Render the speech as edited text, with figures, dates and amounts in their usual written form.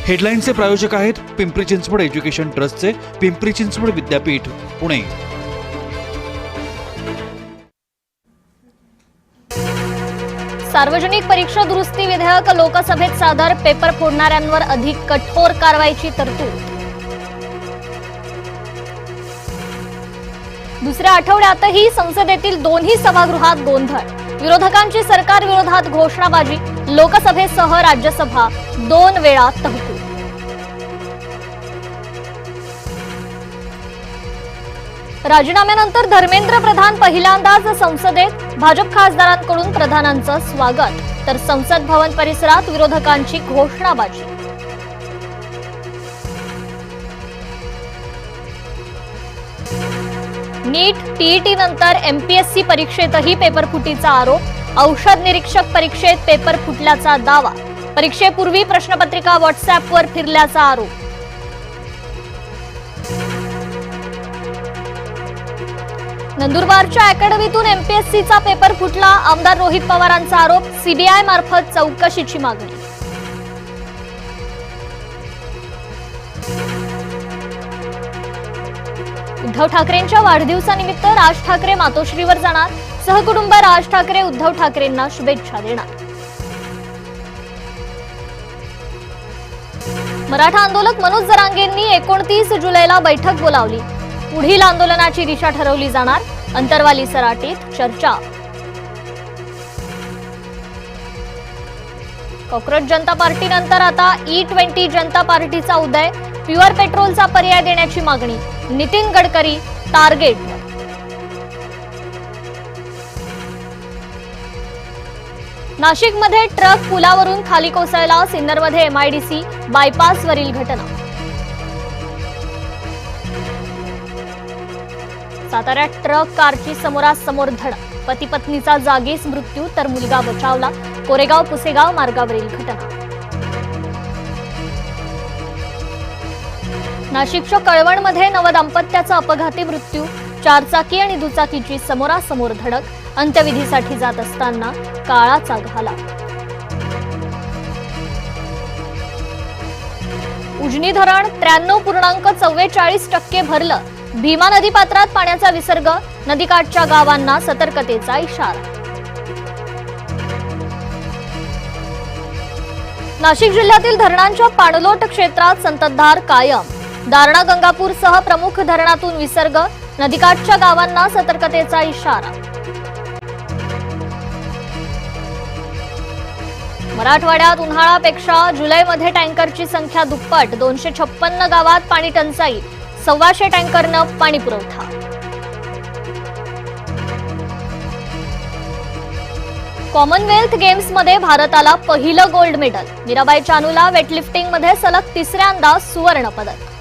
हेडलाईनचे प्रायोजक आहेत पिंपरी चिंचवड एज्युकेशन ट्रस्टचे पिंपरी चिंचवड विद्यापीठ पुणे। सार्वजनिक परीक्षा दुरुस्ती विधेयक लोकसभेत सादर, पेपर फोडणाऱ्यांवर अधिक कठोर कारवाईची तरतूद। दुसऱ्या आठवड्यातही संसदेतील दोन्ही सभागृहात गोंधळ, विरोधकांची सरकार विरोधात घोषणाबाजी, लोकसभेसह राज्यसभा 2 वेळा तहकूब। राजीनाम्यानंतर धर्मेंद्र प्रधान पहिल्यांदाच संसदेत, भाजप खासदारांकडून प्रधानांचं स्वागत, तर संसद भवन परिसरात विरोधकांची घोषणाबाजी। नीट टीईटी नंतर एमपीएससी परीक्षेतही पेपरफुटीचा आरोप, औषध निरीक्षक परीक्षेत पेपर फुटल्याचा दावा, परीक्षेपूर्वी प्रश्नपत्रिका व्हॉट्सअॅपवर फिरल्याचा आरोप। नंदुरबारच्या अकॅडमीतून एमपीएससीचा पेपर फुटला, आमदार रोहित पवारांचा आरोप, सीबीआय मार्फत चौकशीची मागणी। उद्धव ठाकरेंच्या वाढदिवसानिमित्त राज ठाकरे मातोश्रीवर जाणार, सहकुटुंब राज ठाकरे उद्धव ठाकरेंना शुभेच्छा देणार। मराठा आंदोलक मनोज जरांगेंनी 29 जुलैला बैठक बोलावली, पुढील आंदोलनाची दिशा ठरवली जाणार, अंतरवाली सराटीत चर्चा। कॉक्रोच जनता पार्टीनंतर आता E20 जनता पार्टीचा उदय, प्युअर पेट्रोलचा पर्याय देण्याची मागणी, नितीन गडकरी टार्गेटवर। नाशिकमध्ये ट्रक पुलावरून खाली कोसळला, सिन्नरमध्ये एमआयडीसी बायपासवरील घटना। साताऱ्यात ट्रक कारची समोरासमोर धडक, पती पत्नीचा जागीच मृत्यू तर मुलगा बचावला, कोरेगाव पुसेगाव मार्गावरील घटना। नाशिकच्या कळवणमध्ये नवदाम्पत्याचा अपघाती मृत्यू, 4 चाकी आणि दुचाकीची समोरासमोर धडक, अंत्यविधीसाठी जात असताना काळाचा घाला। उजनी धरण 93.44% भरलं, भीमा नदी पात्रात पाण्याचा विसर्ग, नदीकाठच्या गावांना सतर्कतेचा इशारा। नाशिक जिल्ह्यातील धरणांच्या पाणलोट क्षेत्रात संततधार कायम, दारणा गंगापूरसह प्रमुख धरणातून विसर्ग, नदीकाठच्या गावांना सतर्कतेचा इशारा। मराठवाड्यात उन्हाळ्यापेक्षा जुलैमध्ये टँकरची संख्या दुप्पट, 256 गावात पाणी टंचाई, 125 टँकरनं पाणी पुरवठा। कॉमनवेल्थ गेम्समध्ये भारताला पहिलं गोल्ड मेडल, मीराबाई चानूला वेटलिफ्टिंगमध्ये सलग 3ऱ्यांदा सुवर्ण पदक।